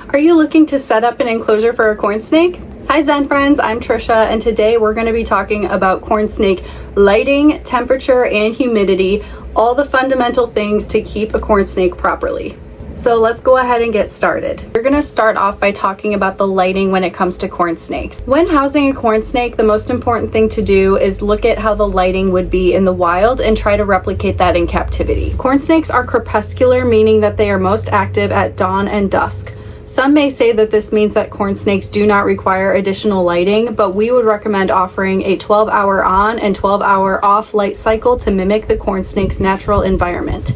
Are you looking to set up an enclosure for a corn snake? Hi Zen friends, I'm Trisha, and today we're going to be talking about corn snake lighting, temperature, and humidity, all the fundamental things to keep a corn snake properly. So let's go ahead and get started. We're going to start off by talking about the lighting when it comes to corn snakes. When housing a corn snake, the most important thing to do is look at how the lighting would be in the wild and try to replicate that in captivity. Corn snakes are crepuscular, meaning that they are most active at dawn and dusk. Some may say that this means that corn snakes do not require additional lighting, but we would recommend offering a 12-hour on and 12-hour off light cycle to mimic the corn snake's natural environment.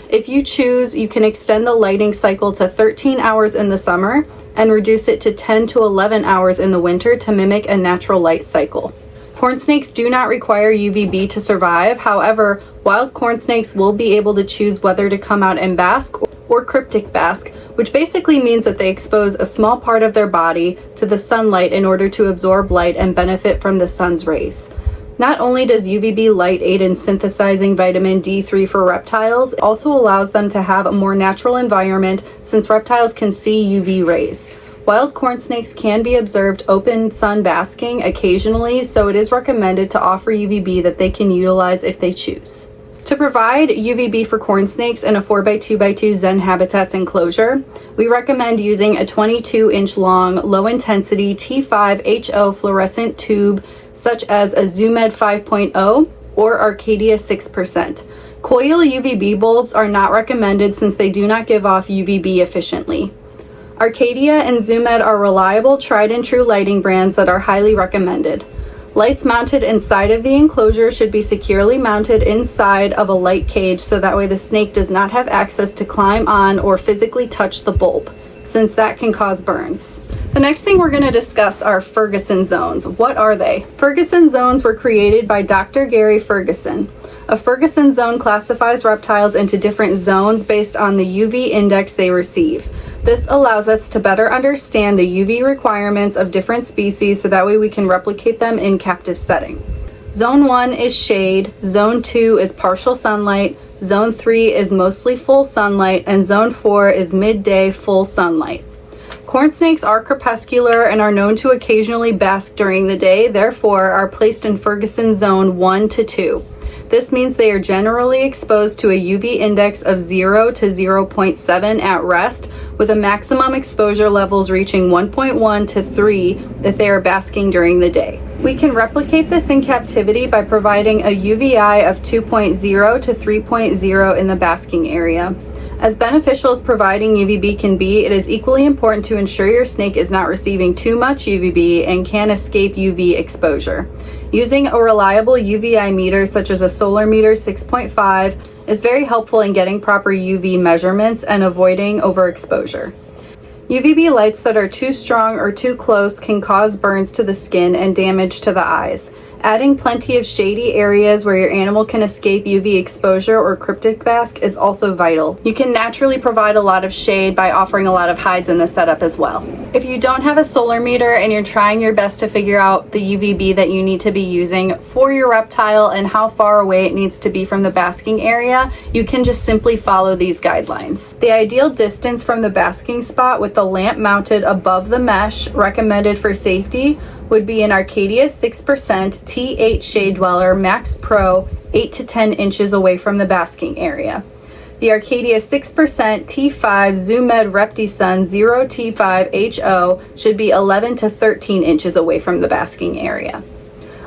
If you choose, you can extend the lighting cycle to 13 hours in the summer and reduce it to 10 to 11 hours in the winter to mimic a natural light cycle. Corn snakes do not require UVB to survive. However, wild corn snakes will be able to choose whether to come out and bask or cryptic bask, which basically means that they expose a small part of their body to the sunlight in order to absorb light and benefit from the sun's rays. Not only does UVB light aid in synthesizing vitamin D3 for reptiles, it also allows them to have a more natural environment since reptiles can see UV rays. Wild corn snakes can be observed open sun basking occasionally, so it is recommended to offer UVB that they can utilize if they choose. To provide UVB for corn snakes in a 4x2x2 Zen Habitats enclosure, we recommend using a 22-inch long, low-intensity T5 HO fluorescent tube such as a ZoomEd 5.0 or Arcadia 6%. Coil UVB bulbs are not recommended since they do not give off UVB efficiently. Arcadia and ZoomEd are reliable, tried-and-true lighting brands that are highly recommended. Lights mounted inside of the enclosure should be securely mounted inside of a light cage so that way the snake does not have access to climb on or physically touch the bulb, since that can cause burns. The next thing we're going to discuss are Ferguson Zones. What are they? Ferguson Zones were created by Dr. Gary Ferguson. A Ferguson zone classifies reptiles into different zones based on the UV index they receive. This allows us to better understand the UV requirements of different species so that way we can replicate them in captive setting. Zone 1 is shade, Zone 2 is partial sunlight, Zone 3 is mostly full sunlight, and Zone 4 is midday full sunlight. Corn snakes are crepuscular and are known to occasionally bask during the day, therefore are placed in Ferguson Zone 1 to 2. This means they are generally exposed to a UV index of 0 to 0.7 at rest, with a maximum exposure levels reaching 1.1 to 3 if they are basking during the day. We can replicate this in captivity by providing a UVI of 2.0 to 3.0 in the basking area. As beneficial as providing UVB can be, it is equally important to ensure your snake is not receiving too much UVB and can escape UV exposure. Using a reliable UVI meter such as a solar meter 6.5 is very helpful in getting proper UV measurements and avoiding overexposure. UVB lights that are too strong or too close can cause burns to the skin and damage to the eyes. Adding plenty of shady areas where your animal can escape UV exposure or cryptic bask is also vital. You can naturally provide a lot of shade by offering a lot of hides in the setup as well. If you don't have a solar meter and you're trying your best to figure out the UVB that you need to be using for your reptile and how far away it needs to be from the basking area, you can just simply follow these guidelines. The ideal distance from the basking spot with the lamp mounted above the mesh recommended for safety would be an Arcadia 6% T8 Shade Dweller Max Pro 8 to 10 inches away from the basking area. The Arcadia 6% T5 ZoomEd ReptiSun 0 T5 HO should be 11 to 13 inches away from the basking area.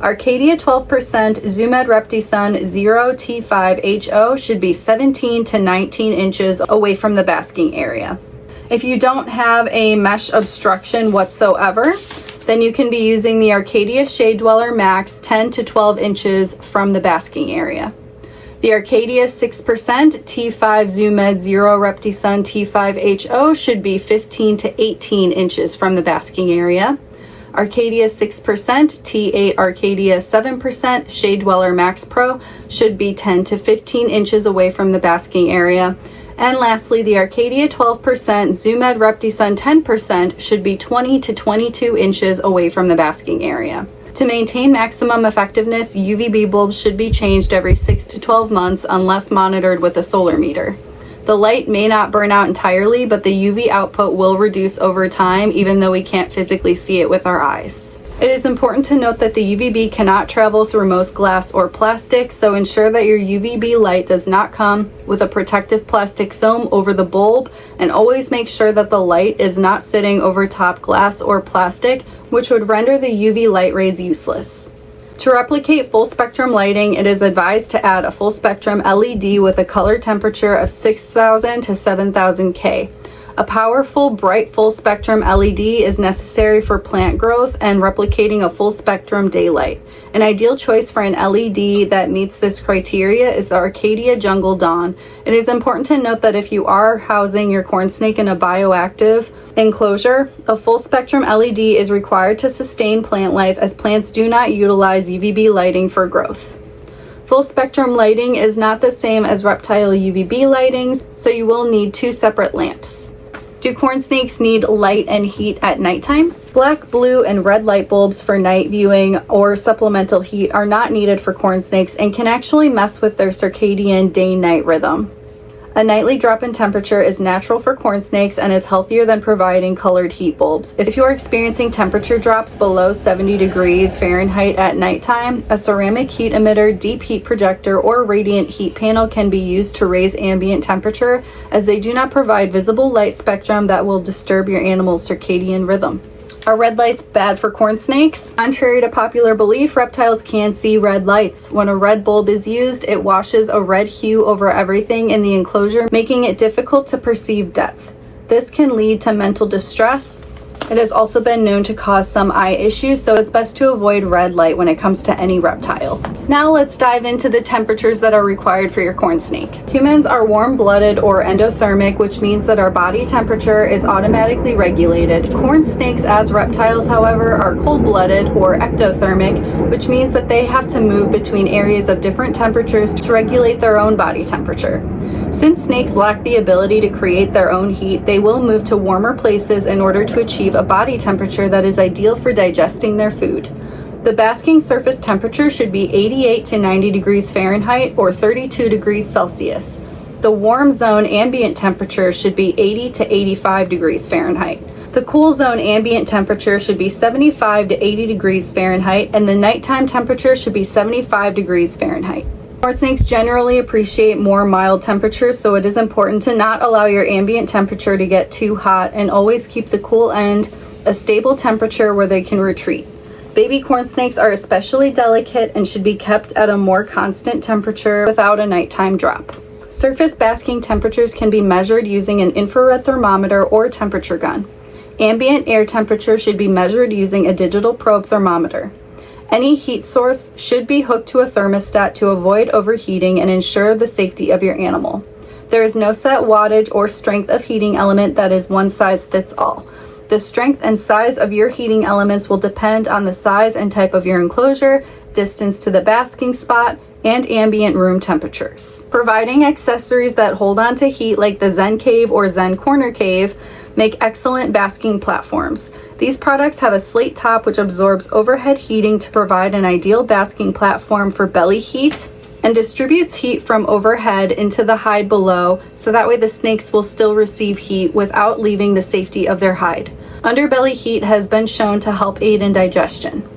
Arcadia 12% ZoomEd ReptiSun 0 T5 HO should be 17 to 19 inches away from the basking area. If you don't have a mesh obstruction whatsoever, then you can be using the Arcadia Shade Dweller Max 10 to 12 inches from the basking area. The Arcadia 6% T5 ZoomEd 0 ReptiSun T5 HO should be 15 to 18 inches from the basking area. Arcadia 6% T8 Arcadia 7% Shade Dweller Max Pro should be 10 to 15 inches away from the basking area. And lastly, the Arcadia 12% ZoomEd ReptiSun 10% should be 20 to 22 inches away from the basking area. To maintain maximum effectiveness, UVB bulbs should be changed every 6 to 12 months unless monitored with a solar meter. The light may not burn out entirely, but the UV output will reduce over time, even though we can't physically see it with our eyes. It is important to note that the UVB cannot travel through most glass or plastic, so ensure that your UVB light does not come with a protective plastic film over the bulb, and always make sure that the light is not sitting over top glass or plastic, which would render the UV light rays useless. To replicate full spectrum lighting, it is advised to add a full spectrum LED with a color temperature of 6,000 to 7,000 K. A powerful, bright full spectrum LED is necessary for plant growth and replicating a full spectrum daylight. An ideal choice for an LED that meets this criteria is the Arcadia Jungle Dawn. It is important to note that if you are housing your corn snake in a bioactive enclosure, a full spectrum LED is required to sustain plant life, as plants do not utilize UVB lighting for growth. Full spectrum lighting is not the same as reptile UVB lighting, so you will need two separate lamps. Do corn snakes need light and heat at nighttime? Black, blue, and red light bulbs for night viewing or supplemental heat are not needed for corn snakes and can actually mess with their circadian day-night rhythm. A nightly drop in temperature is natural for corn snakes and is healthier than providing colored heat bulbs. If you are experiencing temperature drops below 70 degrees Fahrenheit at nighttime, a ceramic heat emitter, deep heat projector, or radiant heat panel can be used to raise ambient temperature, as they do not provide visible light spectrum that will disturb your animal's circadian rhythm. Are red lights bad for corn snakes? Contrary to popular belief, reptiles can see red lights. When a red bulb is used, it washes a red hue over everything in the enclosure, making it difficult to perceive depth. This can lead to mental distress. It has also been known to cause some eye issues, so it's best to avoid red light when it comes to any reptile. Now let's dive into the temperatures that are required for your corn snake. Humans are warm-blooded or endothermic, which means that our body temperature is automatically regulated. Corn snakes as reptiles, however, are cold-blooded or ectothermic, which means that they have to move between areas of different temperatures to regulate their own body temperature. Since snakes lack the ability to create their own heat, they will move to warmer places in order to achieve a body temperature that is ideal for digesting their food. The basking surface temperature should be 88 to 90 degrees Fahrenheit or 32 degrees Celsius. The warm zone ambient temperature should be 80 to 85 degrees Fahrenheit. The cool zone ambient temperature should be 75 to 80 degrees Fahrenheit, and the nighttime temperature should be 75 degrees Fahrenheit. Corn snakes generally appreciate more mild temperatures, so it is important to not allow your ambient temperature to get too hot and always keep the cool end a stable temperature where they can retreat. Baby corn snakes are especially delicate and should be kept at a more constant temperature without a nighttime drop. Surface basking temperatures can be measured using an infrared thermometer or temperature gun. Ambient air temperature should be measured using a digital probe thermometer. Any heat source should be hooked to a thermostat to avoid overheating and ensure the safety of your animal. There is no set wattage or strength of heating element that is one size fits all. The strength and size of your heating elements will depend on the size and type of your enclosure, distance to the basking spot, and ambient room temperatures. Providing accessories that hold on to heat like the Zen Cave or Zen Corner Cave make excellent basking platforms. These products have a slate top which absorbs overhead heating to provide an ideal basking platform for belly heat and distributes heat from overhead into the hide below, so that way the snakes will still receive heat without leaving the safety of their hide. Underbelly heat has been shown to help aid in digestion.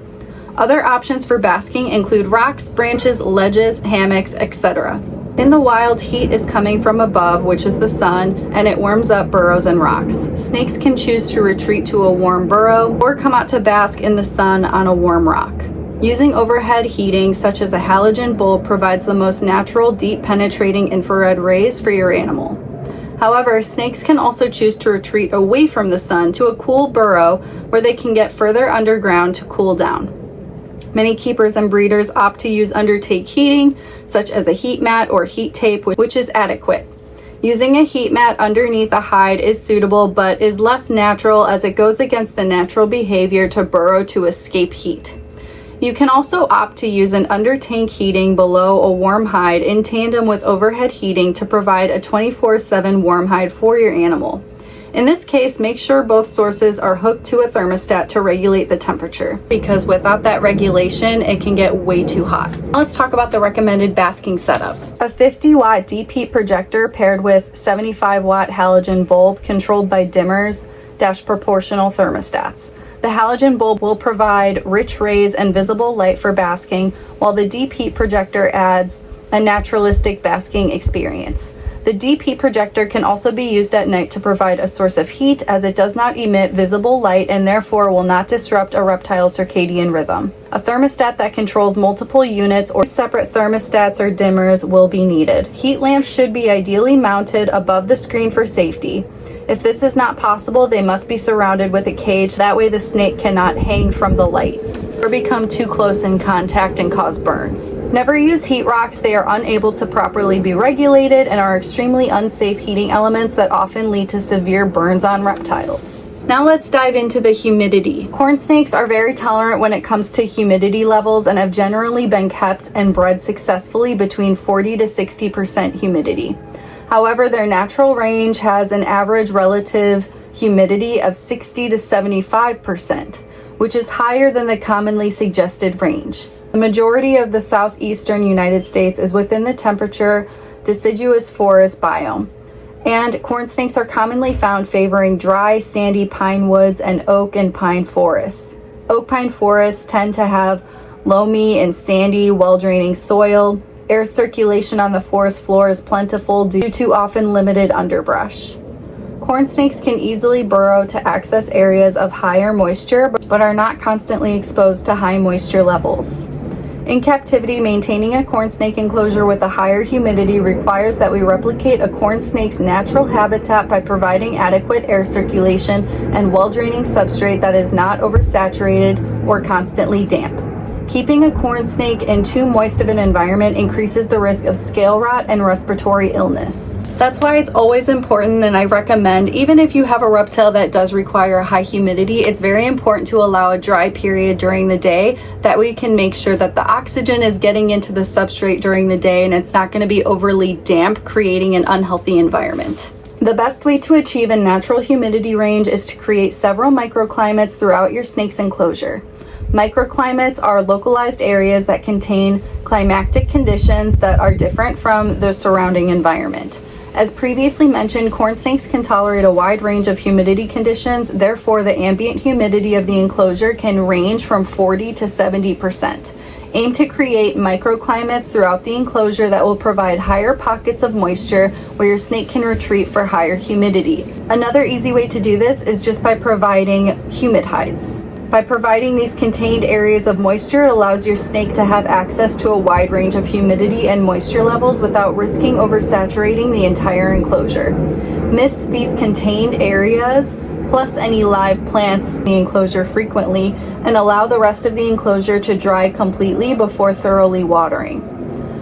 Other options for basking include rocks, branches, ledges, hammocks, etc. In the wild, heat is coming from above, which is the sun, and it warms up burrows and rocks. Snakes can choose to retreat to a warm burrow or come out to bask in the sun on a warm rock. Using overhead heating, such as a halogen bulb, provides the most natural, deep penetrating infrared rays for your animal. However, snakes can also choose to retreat away from the sun to a cool burrow where they can get further underground to cool down. Many keepers and breeders opt to use undertake heating, such as a heat mat or heat tape, which is adequate. Using a heat mat underneath a hide is suitable, but is less natural as it goes against the natural behavior to burrow to escape heat. You can also opt to use an under-tank heating below a warm hide in tandem with overhead heating to provide a 24/7 warm hide for your animal. In this case, make sure both sources are hooked to a thermostat to regulate the temperature, because without that regulation, it can get way too hot. Now let's talk about the recommended basking setup. A 50-watt deep heat projector paired with 75-watt halogen bulb controlled by dimmers - proportional thermostats. The halogen bulb will provide rich rays and visible light for basking, while the deep heat projector adds a naturalistic basking experience. The deep heat projector can also be used at night to provide a source of heat, as it does not emit visible light and therefore will not disrupt a reptile's circadian rhythm. A thermostat that controls multiple units or separate thermostats or dimmers will be needed. Heat lamps should be ideally mounted above the screen for safety. If this is not possible, they must be surrounded with a cage. That way the snake cannot hang from the light or become too close in contact and cause burns. Never use heat rocks. They are unable to properly be regulated and are extremely unsafe heating elements that often lead to severe burns on reptiles. Now let's dive into the humidity. Corn snakes are very tolerant when it comes to humidity levels and have generally been kept and bred successfully between 40 to 60% humidity. However, their natural range has an average relative humidity of 60 to 75%, which is higher than the commonly suggested range. The majority of the southeastern United States is within the temperature deciduous forest biome, and corn snakes are commonly found favoring dry, sandy pine woods and oak and pine forests. Oak pine forests tend to have loamy and sandy, well-draining soil. Air circulation on the forest floor is plentiful due to often limited underbrush. Corn snakes can easily burrow to access areas of higher moisture, but are not constantly exposed to high moisture levels. In captivity, maintaining a corn snake enclosure with a higher humidity requires that we replicate a corn snake's natural habitat by providing adequate air circulation and well-draining substrate that is not oversaturated or constantly damp. Keeping a corn snake in too moist of an environment increases the risk of scale rot and respiratory illness. That's why it's always important, and I recommend, even if you have a reptile that does require high humidity, it's very important to allow a dry period during the day. That way you can make sure that the oxygen is getting into the substrate during the day and it's not going to be overly damp, creating an unhealthy environment. The best way to achieve a natural humidity range is to create several microclimates throughout your snake's enclosure. Microclimates are localized areas that contain climatic conditions that are different from the surrounding environment. As previously mentioned, corn snakes can tolerate a wide range of humidity conditions. Therefore, the ambient humidity of the enclosure can range from 40 to 70%. Aim to create microclimates throughout the enclosure that will provide higher pockets of moisture where your snake can retreat for higher humidity. Another easy way to do this is just by providing humid hides. By providing these contained areas of moisture, it allows your snake to have access to a wide range of humidity and moisture levels without risking oversaturating the entire enclosure. Mist these contained areas, plus any live plants in the enclosure frequently, and allow the rest of the enclosure to dry completely before thoroughly watering.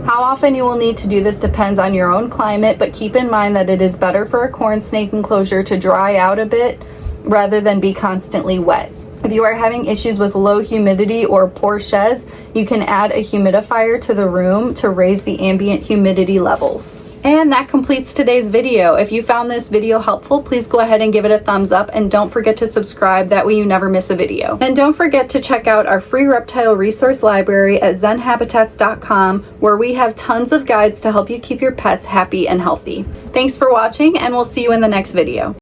How often you will need to do this depends on your own climate, but keep in mind that it is better for a corn snake enclosure to dry out a bit rather than be constantly wet. If you are having issues with low humidity or poor sheds, you can add a humidifier to the room to raise the ambient humidity levels. And that completes today's video. If you found this video helpful, please go ahead and give it a thumbs up, and don't forget to subscribe, that way you never miss a video. And don't forget to check out our free reptile resource library at zenhabitats.com, where we have tons of guides to help you keep your pets happy and healthy. Thanks for watching, and we'll see you in the next video.